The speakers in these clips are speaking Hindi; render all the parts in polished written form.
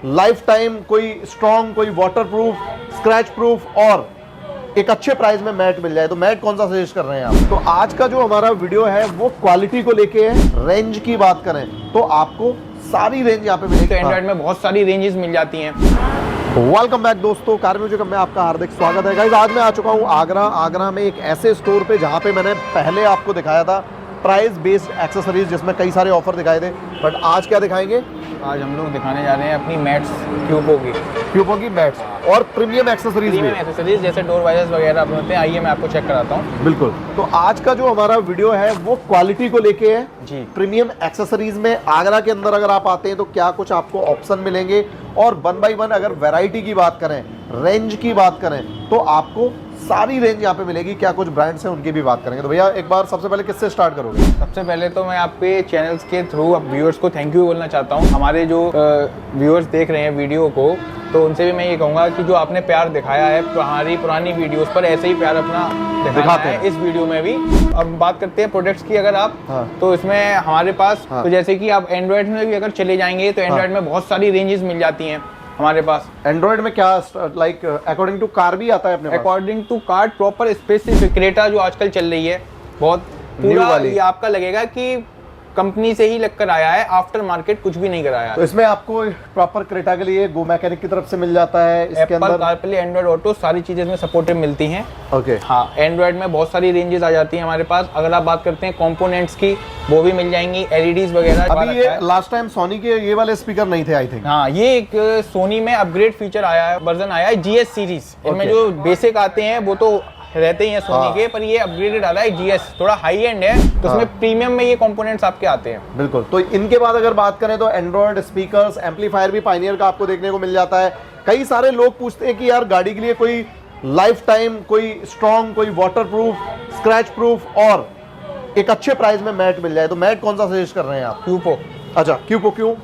लाइफ टाइम, कोई स्ट्रॉन्ग, कोई वाटर प्रूफ, स्क्रैच प्रूफ और एक अच्छे प्राइस में मैट मिल जाए, तो मैट कौन सा सजेस्ट कर रहे हैं आप? तो आज का जो हमारा वीडियो है वो क्वालिटी को लेके है। रेंज की बात करें तो आपको सारी रेंज यहाँ पे मिलेगी। तो एंड्रॉइड में बहुत सारी रेंजेस मिल जाती हैं। वेलकम बैक दोस्तों, कार म्यूजिक में आपका हार्दिक स्वागत है। गाइस आज मैं आ चुका हूँ आगरा में एक ऐसे स्टोर पे जहाँ पे मैंने पहले आपको दिखाया था प्राइस बेस्ड एक्सेसरीज, जिसमें कई सारे ऑफर दिखाए थे। बट आज क्या दिखाएंगे? आज हम लोग दिखाने जा रहे हैं अपनी मैट्स क्यूपो की मैट्स और प्रीमियम एक्सेसरीज भी। एक्सेसरीज जैसे डोर वाइजर्स वगैरह होते हैं। आइए मैं आपको चेक कराता हूँ। बिल्कुल। तो आज का जो हमारा वीडियो है वो क्वालिटी को लेके है जी। प्रीमियम एक्सेसरीज में आगरा के अंदर अगर आप आते हैं तो क्या कुछ आपको ऑप्शन मिलेंगे, और वन बाय वन अगर वैरायटी की बात करें, रेंज की बात करें, तो आपको सारी रेंज यहाँ पे मिलेगी। क्या कुछ ब्रांड्स हैं उनकी भी बात करेंगे। तो भैया एक बार सबसे पहले किससे स्टार्ट करोगे? सबसे पहले तो मैं आपके चैनल्स के थ्रू अब व्यूअर्स को थैंक यू बोलना चाहता हूँ। हमारे जो व्यूअर्स देख रहे हैं वीडियो को, तो उनसे भी मैं ये कहूँगा कि जो आपने प्यार दिखाया है हमारी पुरानी वीडियोस पर, ऐसे ही प्यार अपना दिखाते हैं इस वीडियो में भी। अब बात करते हैं प्रोडक्ट्स की। अगर आप तो इसमें हमारे पास तो जैसे कि आप एंड्रॉइड में भी अगर चले जाएंगे तो एंड्रॉइड में बहुत सारी रेंजेस मिल जाती हैं हमारे पास। एंड्रॉइड में क्या लाइक अकॉर्डिंग टू कार भी आता है अपने पास? According to car proper specific Creta जो आजकल चल रही है, बहुत पूरा ये आपका लगेगा कि कंपनी से ही लगकर आया है, आफ्टर मार्केट कुछ भी नहीं कराया। तो इसमें आपको प्रॉपर क्रेटा के लिए गो मैकेनिक की तरफ से मिल जाता है। इसके एप्पल अंदर कारप्ले, एंड्रॉइड ऑटो, सारी चीजें इसमें सपोर्टिव मिलती हैं। ओके। हाँ, एंड्रॉइड में बहुत सारी रेंजेस आ जाती हैं हमारे पास। अगर आप बात करते हैं कंपोनेंट्स की, वो भी मिल जाएंगी। एलईडीज वगैरह। अभी ये लास्ट टाइम सोनी के ये वाले स्पीकर नहीं थे आई थिंक। हाँ, ये एक सोनी में अपग्रेड फीचर आया है, वर्जन आया है जीएस सीरीज। इनमें जो बेसिक आते हैं वो तो रहते ही हैं सोनी के, पर ये अपग्रेडेड आ रहा है जीएस, थोड़ा हाई एंड है, तो उसमें प्रीमियम में ये कंपोनेंट्स आपके आते हैं। बिल्कुल। तो इनके बाद अगर बात करें तो एंड्रॉइड स्पीकर्स, एम्पलीफायर भी पायनियर का आपको देखने को मिल जाता है। कई सारे लोग पूछते हैं कि यार गाड़ी के लिए कोई लाइफ टाइम, कोई स्ट्रॉन्ग, कोई वाटर प्रूफ, स्क्रैच प्रूफ और एक अच्छे प्राइस में मैट मिल जाए, तो मैट कौन सा सजेस्ट कर रहे हैं आप? क्यूपो। अच्छा, क्यूपो क्यों?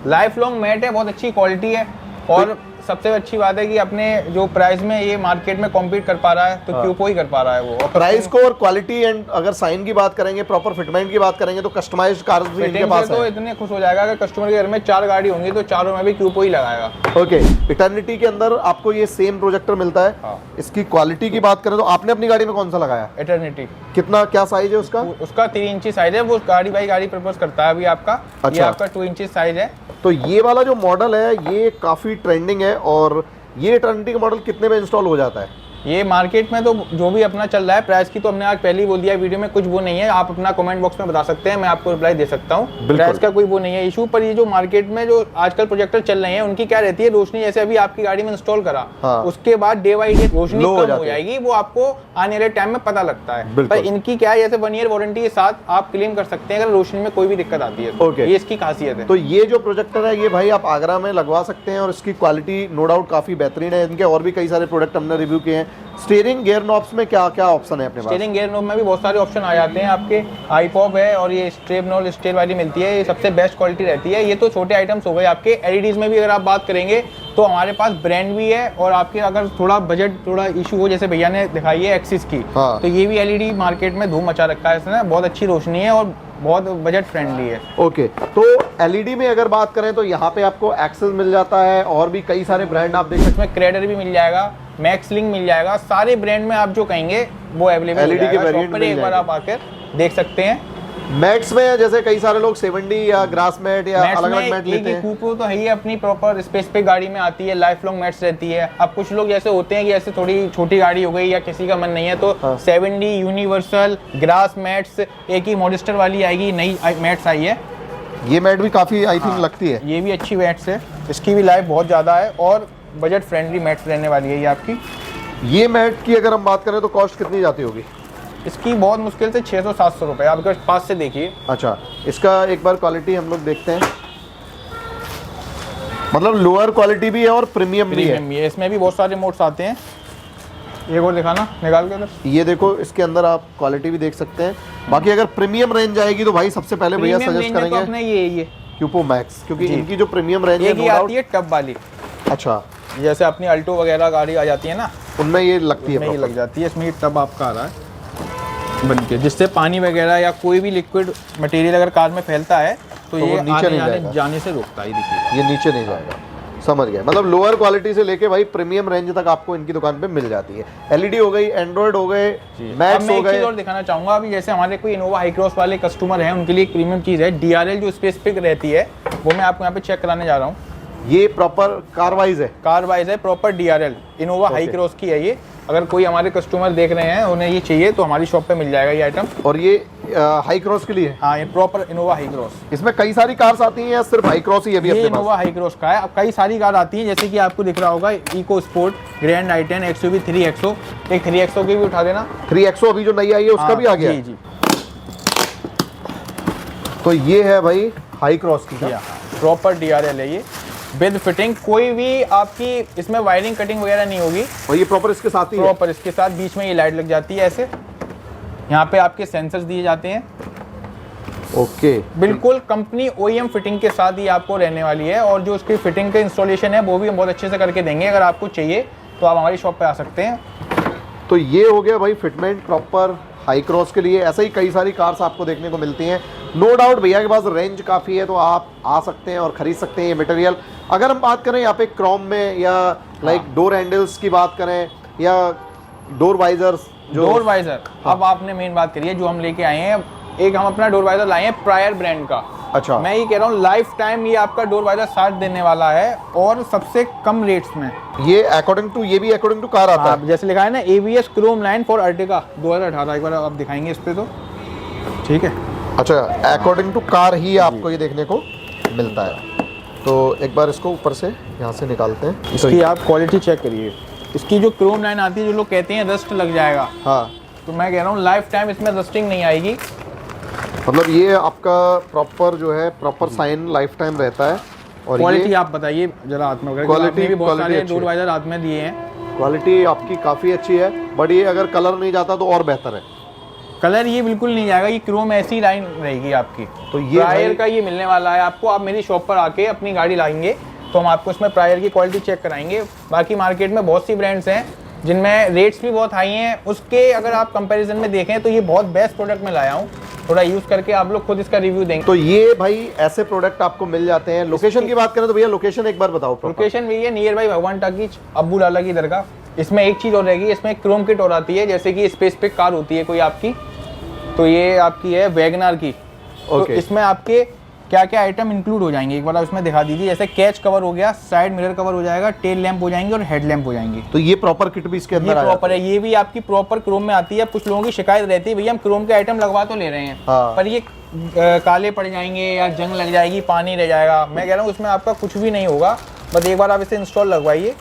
लाइफ लॉन्ग मैट है, बहुत अच्छी क्वालिटी है, और सबसे अच्छी बात है कि अपने जो प्राइस में ये मार्केट में कॉम्पीट कर पा रहा है, तो क्यूपो ही कर पा रहा है वो। प्राइस को और क्वालिटी एंड अगर साइन की बात करेंगे, प्रॉपर फिटमेंट की बात करेंगे, तो कस्टमाइज्ड कार्स भी इनके पास है। तो इतने खुश हो जाएगा कि कस्टमर के घर में 4 गाड़ी होंगी तो चारों में भी क्यूपो ही लगाएगा। ओके। इटर्निटी के अंदर आपको ये सेम प्रोजेक्टर मिलता है। हाँ। इसकी क्वालिटी की बात करें तो आपने अपनी गाड़ी में कौन सा लगाया? इटर्निटी। कितना, क्या साइज है उसका? उसका 3 इंची साइज है, वो गाड़ी बाई गाड़ी प्रपोज करता है अभी आपका। अच्छा। ये आपका 2 इंची साइज है। तो ये वाला जो मॉडल है ये काफी ट्रेंडिंग है, और ये इटर्निटी का मॉडल कितने में इंस्टॉल हो जाता है? ये मार्केट में तो जो भी अपना चल रहा है, प्राइस की तो हमने आज पहले ही बोल दिया वीडियो में, कुछ वो नहीं है। आप अपना कमेंट बॉक्स में बता सकते हैं, मैं आपको रिप्लाई दे सकता हूँ। प्राइस का कोई वो नहीं है इशू। पर ये जो मार्केट में जो आजकल प्रोजेक्टर चल रहे हैं, उनकी क्या रहती है, रोशनी जैसे अभी आपकी गाड़ी में इंस्टॉल करा, हाँ। उसके बाद डे बाई डे रोशनी कम हो जाएगी, वो आपको आने वाले टाइम में पता लगता है। पर इनकी क्या है, जैसे 1 ईयर वारंटी के साथ आप क्लेम कर सकते हैं अगर रोशनी में कोई भी दिक्कत आती है। ये इसकी खासियत है। तो ये जो प्रोजेक्टर है ये भाई आप आगरा में लगवा सकते हैं, और इसकी क्वालिटी नो डाउट काफी बेहतरीन है। इनके और भी कई सारे प्रोडक्ट हमने रिव्यू किए हैं। स्टीयरिंग गियर नॉब्स में क्या क्या ऑप्शन है अपने पास? स्टीयरिंग गियर नॉब में भी बहुत सारे ऑप्शन आ जाते हैं आपके। आई पॉप है, और ये स्ट्रेप नॉब स्टेयर वाली मिलती है, ये सबसे बेस्ट क्वालिटी रहती है। ये तो छोटे आइटम्स हो गए आपके। एलईडीज में भी अगर आप बात करेंगे तो हमारे पास ब्रांड भी है, और आपके अगर थोड़ा बजट थोड़ा इशू हो, जैसे भैया ने दिखाई है एक्सिस की, हाँ। तो ये भी एलईडी मार्केट में धूम मचा रखा है इसने। बहुत अच्छी रोशनी है और बहुत बजट फ्रेंडली है। ओके। तो एलईडी में अगर बात करें तो यहाँ पे आपको एक्सेस मिल जाता है, और भी कई सारे ब्रांड आप देख सकते हैं। इसमें क्रेडर भी मिल जाएगा, मैक्सलिंग मिल जाएगा, सारे ब्रांड में आप जो कहेंगे वो अवेलेबल है। एलईडी के वेरिएंट में एक बार आप आकर देख सकते हैं। मैट्स में जैसे कई सारे लोग 70 या ग्रास मैट या अलग-अलग मैट लेते हैं। क्यूपो तो है ही अपनी प्रॉपर स्पेसिफिक गाड़ी में आती है, लाइफ लॉन्ग मैट्स रहती है। अब कुछ लोग ऐसे होते हैं कि ऐसे थोड़ी छोटी गाड़ी हो गई या किसी का मन नहीं है, तो 70 यूनिवर्सल ग्रास मैट्स, एक ही मॉडस्टर वाली आएगी, नई मैट्स आई है। ये मैट भी काफी आई थिंक लगती है। ये भी अच्छी मैट्स है, इसकी भी लाइफ बहुत ज्यादा है, और बजट फ्रेंडली मैट्स रहने वाली है ये आपकी। ये मैट की अगर हम बात करें तो कॉस्ट कितनी जाती होगी? इसकी बहुत मुश्किल से 600-700 रुपए, आप अगर पास से देखिए। अच्छा, इसका एक बार क्वालिटी हम लोग देखते हैं। मतलब लोअर क्वालिटी भी है और प्रीमियम भी है। इसमें भी बहुत सारे मोड्स आते हैं। एक और दिखाना निकाल के उधर। ये देखो, इसके अंदर आप क्वालिटी भी देख सकते हैं। बाकी अगर प्रीमियम रेंज आएगी तो भाई सबसे पहले भैया सजेस्ट करेंगे तो अपने ये क्यूपो मैक्स, क्योंकि इनकी जो प्रीमियम रेंज है, आती है टब वाली। अच्छा, जैसे अपनी अल्टो वगैरह गाड़ी आ जाती है ना, उनमें ये लगती है, ये लग जाती है। इसमें ये टब आपका आ रहा है बनके, जिससे पानी वगैरह या कोई भी लिक्विड मटेरियल अगर कार में फैलता है तो ये नीचे आने जाने से रोकता है। देखिए ये नीचे नहीं जाएगा। समझ गया, मतलब लोअर क्वालिटी से लेके भाई प्रीमियम रेंज तक आपको इनकी दुकान पे मिल जाती है। एलईडी हो गई, एंड्रॉइड हो गए, अब मैक्स मैं हो एक चीज गए। और दिखाना चाहूंगा, अभी जैसे हमारे कोई इनोवा हाई क्रॉस वाले कस्टमर हैं, उनके लिए एक प्रीमियम चीज है डीआरएल जो स्पेसिफिक रहती है, वो मैं आपको यहाँ पे चेक कराने जा रहा हूँ। ये प्रॉपर कारवाइज है? कार वाइज है, proper DRL Innova high cross की है ये। अगर कोई हमारे कस्टमर देख रहे हैं, उन्हें ये चाहिए तो हमारी शॉप पे मिल जाएगा ये आइटम। और ये हाई क्रॉस के लिए है? हाँ, ये प्रॉपर इनोवा हाई क्रॉस। इसमें कई सारी कार्स आती हैं या सिर्फ हाई क्रॉस ही अभी ये अपने इनोवा पास? हाई क्रॉस का है। अब कई सारी कार आती हैं, जैसे कि आपको दिख रहा होगा इको स्पोर्ट, ग्रैंड आई10, एक्सयूवी 3XO, एक 3XO की भी उठा देना। 3XO अभी जो नई आई है उसका भी आ गया? जी जी। तो ये है भाई हाई क्रॉस की। प्रॉपर डीआरएल है ये, विद फिटिंग, कोई भी आपकी इसमें वायरिंग कटिंग वगैरह नहीं होगी। और ये प्रॉपर इसके साथ ही है? प्रॉपर इसके साथ बीच में ये लाइट लग जाती है ऐसे, यहाँ पे आपके सेंसर्स दिए जाते हैं। ओके, बिल्कुल कंपनी OEM फिटिंग के साथ ही आपको रहने वाली है, और जो उसकी फिटिंग का इंस्टॉलेशन है वो भी हम बहुत अच्छे से करके देंगे। अगर आपको चाहिए तो आप हमारी शॉप पे आ सकते हैं। तो ये हो गया भाई फिटमेंट प्रॉपर हाई क्रॉस के लिए। ऐसे ही कई सारी कार्स आपको देखने को मिलती हैं। नो डाउट भैया के पास रेंज काफ़ी है, तो आप आ सकते हैं और ख़रीद सकते हैं ये मटेरियल। अगर हम बात करें यहाँ पे क्रोम में या लाइक डोर हैंडल्स की बात करें या डोर वाइजर्स, जो डोर वाइजर, अब आपने मेन बात करी है जो हम लेके आए हैं। एक हम अपना डोर वाइजर लाए हैं प्रायर ब्रांड का। अच्छा, मैं ये कह रहा हूँ लाइफ टाइम ये आपका डोर वाइजर साथ देने वाला है, और सबसे कम रेट्स में। ये अकॉर्डिंग टू, ये भी अकॉर्डिंग टू कार आता है? जैसे लिखा है ना ABS Chrome line for Ertiga 2018, एक बार आप दिखाएंगे इस पे तो ठीक है। अच्छा, अकॉर्डिंग टू कार ही आपको ये देखने को मिलता है। तो एक बार इसको ऊपर से यहाँ से निकालते हैं। इसकी आप क्वालिटी चेक करिए। इसकी जो क्रोम लाइन आती है, जो लोग कहते हैं रस्ट लग जाएगा, हाँ, तो मैं कह रहा हूँ लाइफ टाइम इसमें रस्टिंग नहीं आएगी। मतलब ये आपका प्रॉपर जो है प्रॉपर साइन लाइफ टाइम रहता है। और क्वालिटी ये आप बताइए जरा हाथ में, क्वालिटी भी बहुत सारे अच्छी डोर है। वाइजर हाथ में दिए हैं। क्वालिटी आपकी काफ़ी अच्छी है, बट ये अगर कलर नहीं जाता तो और बेहतर है। कलर ये बिल्कुल नहीं जाएगा, ये क्रोम ऐसी लाइन रहेगी आपकी। तो ये प्रायर भाई- का ये मिलने वाला है आपको। आप मेरी शॉप पर आके अपनी गाड़ी लाएंगे तो हम आपको इसमें प्रायर की क्वालिटी चेक कराएंगे। बाकी मार्केट में बहुत सी ब्रांड्स हैं जिनमें रेट्स भी बहुत हाई हैं, उसके अगर आप कंपैरिजन में देखें तो ये बहुत बेस्ट प्रोडक्ट मैं लाया हूँ। थोड़ा यूज़ करके आप लोग खुद इसका रिव्यू देंगे। तो ये भाई ऐसे प्रोडक्ट आपको मिल जाते हैं। लोकेशन की बात करें तो भैया लोकेशन एक बार बताओ proper। लोकेशन भी है नियर बाई भगवान टाकीज, अब्बू लाला की दरगाह। इसमें एक चीज़ और रहेगी, इसमें क्रोम किट और आती है, जैसे कि स्पेसिफिक कार होती है कोई आपकी, तो ये आपकी है वैगनार की। तो Okay। इसमें आपके क्या क्या आइटम इंक्लूड हो जाएंगे एक बार आप इसमें दिखा दीजिए। जैसे कैच कवर हो गया, साइड मिरर कवर हो जाएगा, टेल लैंप हो जाएंगे और हेड लैंप हो जाएंगे। तो ये प्रॉपर किट भी इसके ये अंदर आ प्रॉपर जाता है, ये भी आपकी प्रॉपर क्रोम में आती है। कुछ लोगों की शिकायत रहती है, भैया हम क्रोम के आइटम लगवा तो ले रहे हैं, हाँ। पर ये काले पड़ जाएंगे या जंग लग जाएगी, पानी रह जाएगा। मैं कह रहा हूँ इसमें आपका कुछ भी नहीं होगा, बस एक बार आप इसे इंस्टॉल लगवाइए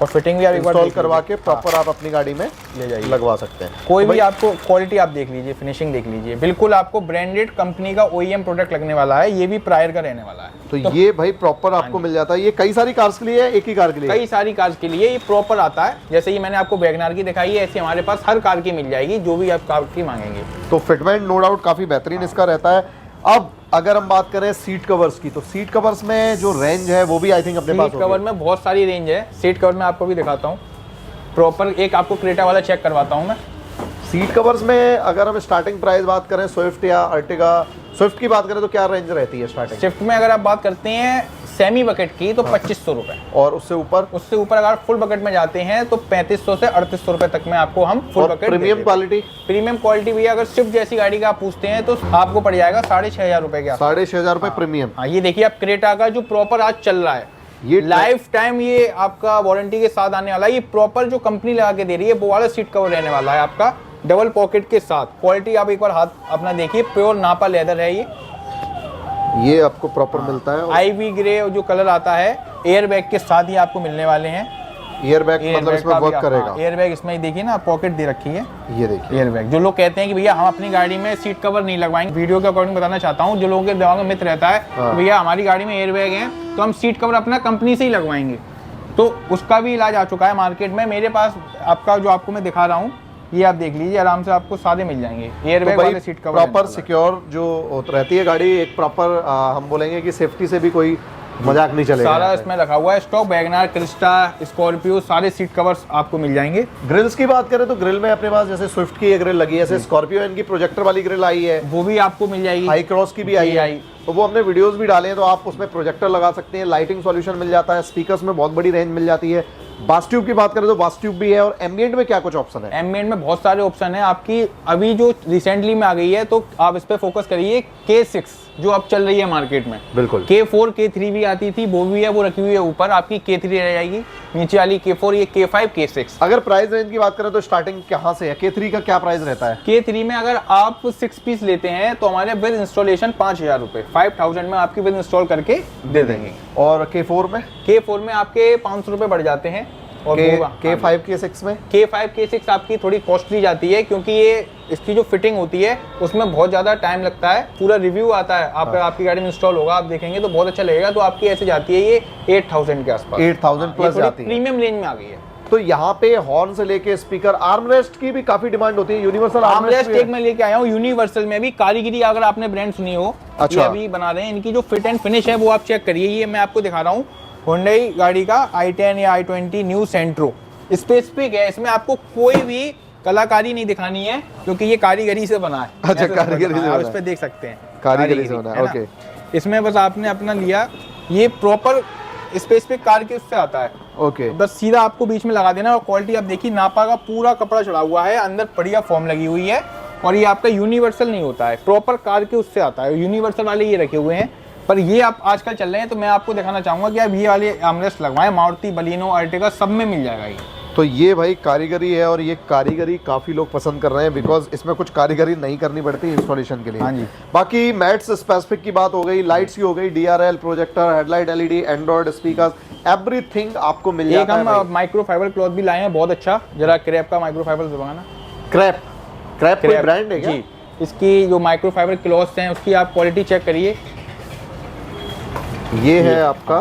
और फिटिंग भी आप एक बार इंस्टॉल देख करवा लीजिए। के प्रॉपर आप अपनी गाड़ी में ले जाइए, लगवा सकते हैं। कोई तो भी भाई- आपको क्वालिटी आप देख लीजिए, फिनिशिंग देख लीजिए, बिल्कुल आपको ब्रांडेड कंपनी का OEM प्रोडक्ट लगने वाला है। ये भी प्रायर का रहने वाला है। तो ये भाई प्रॉपर आपको मिल जाता है। ये कई सारी कार्स के लिए है, एक ही कार के लिए? कई सारी कार्स के लिए ये प्रॉपर आता है। जैसे ये मैंने आपको वैगनार की दिखाई है, ऐसी हमारे पास हर कार की मिल जाएगी, जो भी आप कार की मांगेंगे। तो फिटमेंट नो डाउट काफ़ी बेहतरीन इसका रहता है। अब अगर हम बात करें सीट कवर्स की, तो सीट कवर्स में जो रेंज है वो भी आई थिंक अपने पास सीट कवर में बहुत सारी रेंज है। सीट कवर में आपको भी दिखाता हूँ, प्रॉपर एक आपको क्रेटा वाला चेक करवाता हूँ मैं। सीट कवर्स में अगर हम स्टार्टिंग प्राइस बात करें स्विफ्ट या अर्टिगा, स्विफ्ट की बात करें तो क्या रेंज रहती है स्टार्टिंग? स्विफ्ट में अगर आप बात करते हैं सेमी बकेट की तो 2500 रुपये, और उससे ऊपर? उससे ऊपर अगर फुल बकेट में जाते हैं तो 3500 से 3800 रुपये तक में आपको हम फुल और bucket premium quality? Premium quality भी अगर स्विफ्ट जैसी गाड़ी का आप पूछते हैं तो आपको पड़ जाएगा 6500 रुपये के आसपास। 6500 रुपये प्रीमियम? हाँ, ये देखिए आप क्रेटा का जो प्रॉपर आज चल रहा है, ये लाइफ टाइम ये आपका वारंटी के साथ आने वाला है। ये प्रॉपर जो कंपनी लगा के दे रही है वो वाला सीट कवर रहने वाला है आपका, डबल पॉकेट के साथ। क्वालिटी आप एक बार हाथ अपना देखिए, प्योर नापा लेदर है ये आपको प्रॉपर मिलता है। आईवी ग्रे जो कलर आता है, एयर बैग के साथ ही आपको मिलने वाले हैं। एयर बैग मतलब इसमें वर्क करेगा? एयर बैग इसमें ही देखिए ना, पॉकेट दे रखी है। ये देखिए एयर बैग, जो लोग कहते हैं कि भैया हम अपनी गाड़ी में सीट कवर नहीं लगवाएंगे, वीडियो के अकॉर्डिंग बताना चाहता हूँ, जो लोगों के दिमाग में मिथ रहता है हाँ। कि भैया हमारी गाड़ी में एयर बैग है तो हम सीट कवर अपना कंपनी से ही लगवाएंगे, तो उसका भी इलाज आ चुका है मार्केट में। मेरे पास आपका जो आपको मैं दिखा रहा हूँ, ये आप देख लीजिए, आराम से आपको सारे मिल जाएंगे एयर बैग वाले सीट कवर। प्रॉपर सिक्योर जो रहती है गाड़ी, एक प्रॉपर हम बोलेंगे कि सेफ्टी से भी कोई मजाक नहीं चलेगा। सारा इसमें रखा हुआ है स्टॉक, वैगनआर, क्रिस्टा, स्कॉर्पियो, सारे सीट कवर्स आपको मिल जाएंगे। ग्रिल्स की बात करें तो ग्रिल में अपने पास जैसे स्विफ्ट की ये ग्रिल लगी है, जैसे स्कॉर्पियो इनकी प्रोजेक्टर वाली ग्रिल आई है, वो भी आपको मिल जाएगी। हाई क्रॉस की भी आई है, तो वो हमने वीडियोस भी डाले हैं, तो आप उसमें प्रोजेक्टर लगा सकते हैं, लाइटिंग सॉल्यूशन मिल जाता है, स्पीकर्स में बहुत बड़ी रेंज मिल जाती है। बास ट्यूब की बात करें तो बास ट्यूब भी है। और एम्बिएंट में क्या कुछ ऑप्शन है? एम्बिएंट में बहुत सारे ऑप्शन है आपकी, अभी जो रिसेंटली में आ गई है तो आप इस पे फोकस करिए। K6 जो अब चल रही है मार्केट में, बिल्कुल। K4 K3 भी आती थी, वो भी है, वो रखी हुई है ऊपर, आपकी K3 रह जाएगी, नीचे वाली K4, ये K5 K6। अगर प्राइस रेंज की बात करें तो स्टार्टिंग कहाँ से है? K3 का क्या प्राइस रहता है? K3 में अगर आप 6 पीस लेते हैं तो हमारे विद इंस्टॉलेशन 5000 रुपए, 5000 में आपकी विद इंस्टॉल करके दे देंगे। और K4 में? K4 में आपके 500 रुपए बढ़ जाते हैं। और K5 K6 में? K5 K6 आपकी थोड़ी कॉस्टली जाती है, क्योंकि ये इसकी जो फिटिंग होती है उसमें बहुत ज़्यादा टाइम लगता है, पूरा रिव्यू आता है, आपकी गाड़ी में इंस्टॉल होगा, आप देखेंगे तो बहुत अच्छा लगेगा। तो आपकी ऐसे जाती है ये 8000 के आसपास, 8000 प्लस जाती है, प्रीमियम रेंज में आ गई है। तो यहाँ पे हॉर्न से लेके स्पीकर, आर्मरेस्ट की भी काफी डिमांड होती है। यूनिवर्सल आर्मरेस्ट एक मैं लेके आया हूँ, यूनिवर्सल में भी कारीगरी, अगर आपने ब्रांड सुनी हो, अच्छा, ये अभी बना रहे हैं, इनकी जो फिट एंड फिनिश है वो आप चेक करिए। ये मैं आपको दिखा रहा हूँ, हुंडई गाड़ी का i10 या i20 न्यू सेंट्रो स्पेसिफिक है, इसमें आपको कोई भी कलाकारी नहीं दिखानी है, क्योंकि ये कारीगरी से बना है। अच्छा, कारीगरी से आप इस पे देख सकते हैं, कारीगरी से बना है, ओके। इसमें बस आपने अपना लिया, ये प्रॉपर स्पेसिफिक कार के उससे आता है, ओके। बस सीधा आपको बीच में लगा देना। और क्वालिटी आप देखिए, नापा का पूरा कपड़ा चढ़ा हुआ है, अंदर बढ़िया फॉर्म लगी हुई है, और ये आपका यूनिवर्सल नहीं होता है, प्रॉपर कार के उससे आता है। यूनिवर्सल वाले ये रखे हुए हैं, पर ये आप आजकल चल रहे हैं, तो मैं आपको दिखाना चाहूंगा कि आप ये वाले आर्मरेस्ट लगवाएं, मारुति बलिनो अर्टिगा सब में मिल जाएगा ये। तो ये भाई कारीगरी है, और ये कारीगरी काफी लोग पसंद कर रहे हैं, बिकॉज इसमें कुछ कारीगरी नहीं करनी पड़ती इंस्टॉलेशन के लिए। हाँ जी। बाकी मैट्स स्पेसिफिक की बात हो गई, लाइट्स की हो गई, DRL, projector, headlight LED, Android speakers, everything आपको मिल जाता है। एक हम माइक्रोफाइबर क्लॉथ भी लाए हैं, बहुत अच्छा, जरा क्रैप का माइक्रोफाइबर दिखाना। क्रैप कोई ब्रांड है क्या? जी, इसकी जो माइक्रोफाइबर क्लॉथ्स हैं उसकी आप क्वालिटी चेक करिए। ये है आपका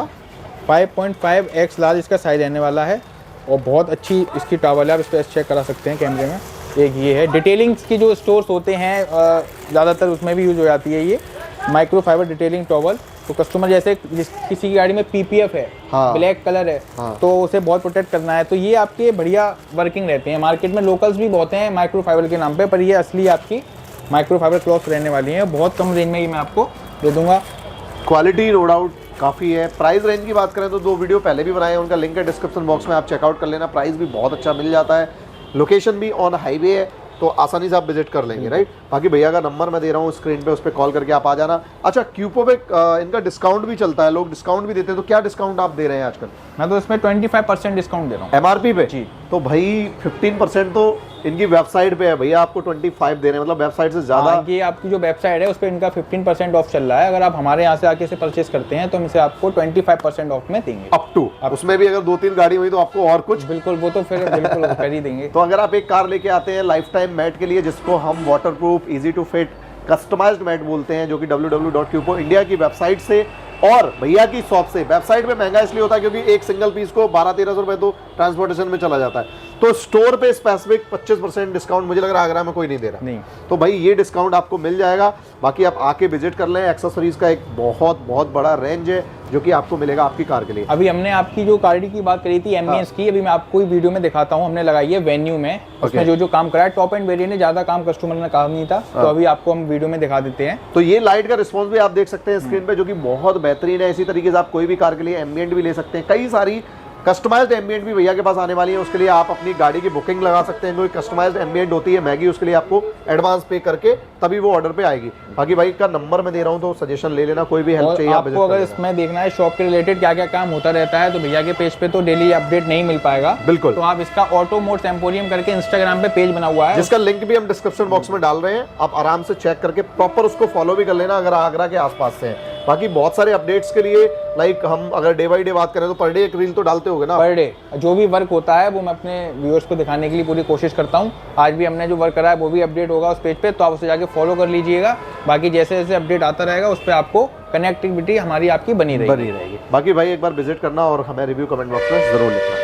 5.5x लार्ज इसका साइज रहने वाला है, और बहुत अच्छी इसकी टॉवल है, आप इस पर चेक करा सकते हैं कैमरे में। एक ये है, डिटेलिंग्स की जो स्टोर्स होते हैं ज़्यादातर उसमें भी यूज हो जाती है ये माइक्रोफाइबर डिटेलिंग टॉवल। तो कस्टमर जैसे किसी की गाड़ी में PPF है, हाँ, ब्लैक कलर है, हाँ, तो उसे बहुत प्रोटेक्ट करना है, तो ये आपके बढ़िया वर्किंग रहते हैं। मार्केट में लोकल्स भी बहुत हैं माइक्रोफाइबर के नाम पे, पर ये असली आपकी माइक्रोफाइबर क्लॉथ रहने वाली है, बहुत कम रेंज में ये मैं आपको दे दूंगा। क्वालिटी नो डाउट काफ़ी है। प्राइस रेंज की बात करें तो 2 वीडियो पहले भी बनाए हैं, उनका लिंक है डिस्क्रिप्शन बॉक्स में, आप चेकआउट कर लेना। प्राइस भी बहुत अच्छा मिल जाता है, लोकेशन भी ऑन हाईवे है, तो आसानी से आप विजिट कर लेंगे, राइट। बाकी भैया का नंबर मैं दे रहा हूँ स्क्रीन पे, उस पर कॉल करके आप आ जाना। अच्छा, क्यूपो पे इनका डिस्काउंट भी चलता है, लोग डिस्काउंट भी देते हैं, तो क्या डिस्काउंट आप दे रहे हैं आजकल? मैं तो इसमें 25% डिस्काउंट दे रहा हूँ MRP पे जी। तो भाई 15% तो इनकी वेबसाइट पे है भैया, आपको 25 दे रहे हैं, मतलब वेबसाइट से ज़्यादा। ये आपकी जो वेबसाइट है उस पर इनका 15% ऑफ चल रहा है, अगर आप हमारे यहाँ से आके से परचेस करते हैं तो हम इसे आपको 25% ऑफ में देंगे, अप टू। उसमें भी अगर 2-3 गाड़ी हुई तो आपको और कुछ, बिल्कुल, वो तो फिर बिल्कुल कर ही देंगे। तो अगर आप एक कार लेके आते हैं लाइफ टाइम मैट के लिए, जिसको हम waterproof, easy to fit, customised mat बोलते हैं, जो कि www.cupo.india की वेबसाइट से और भैया की शॉप से, वेबसाइट पे महंगा इसलिए होता है क्योंकि एक सिंगल पीस को 1200-1300 रुपए तो ट्रांसपोर्टेशन में चला जाता है, तो स्टोर पे स्पेसिफिक 25% डिस्काउंट मुझे लग रहा है आगरा में कोई नहीं दे रहा, नहीं, तो भाई ये डिस्काउंट आपको मिल जाएगा। बाकी आप आके विजिट कर लें, एक्सेसरीज का एक बहुत बड़ा रेंज है जो कि आपको मिलेगा आपकी कार के लिए। अभी हमने आपकी जो गाड़ी की बात करी थी एम्बियंस की, अभी मैं आपको वीडियो में दिखाता हूँ, हमने लगाई है वेन्यू में, उसमें जो काम करा है, टॉप एंड वेरिएंट ने ज्यादा काम कस्टमर ने काम नहीं था, तो अभी आपको हम वीडियो में दिखा देते हैं। तो ये लाइट का रिस्पॉन्स भी आप देख सकते हैं स्क्रीन पे, जो कि बहुत बेहतरीन है। इसी तरीके से आप कोई भी कार के लिए एम्बिएंट भी ले सकते हैं, कई सारी कस्टमाइज्ड एम्बिएंट भी भैया के पास आने वाली है, उसके लिए आप अपनी गाड़ी की बुकिंग लगा सकते हैं। कोई कस्टमाइज्ड एम्बिएंट होती है मैगी, उसके लिए आपको एडवांस पे करके तभी वो ऑर्डर पे आएगी। बाकी भाई का नंबर मैं दे रहा हूं, तो सजेशन ले लेना, कोई भी हेल्प चाहिए आपको अगर इसमें देखना है शॉप के रिलेटेड क्या क्या काम होता रहता है, तो भैया के पेज पे तो डेली अपडेट नहीं मिल पाएगा, बिल्कुल। तो आप इसका ऑटो मोड्स एम्पोरियम करके इंस्टाग्राम पे पेज बना हुआ है, जिसका लिंक भी हम डिस्क्रिप्शन बॉक्स में डाल रहे हैं, आप आराम से चेक करके प्रॉपर उसको फॉलो भी कर लेना अगर आगरा के आसपास से हैं। बाकी बहुत सारे अपडेट्स के लिए, लाइक हम अगर डे बाई डे बात करें तो पर डे एक रील तो डालते होगे ना? पर डे जो भी वर्क होता है वो मैं अपने व्यूअर्स को दिखाने के लिए पूरी कोशिश करता हूँ। आज भी हमने जो वर्क करा है वो भी अपडेट होगा उस पेज पे, तो आप उसे जाके फॉलो कर लीजिएगा। बाकी जैसे जैसे अपडेट आता रहेगा उस पर आपको कनेक्टिविटी हमारी आपकी बनी रहेगी। बाकी भाई एक बार विजिट करना और हमें रिव्यू कमेंट बॉक्स में जरूर लिखना।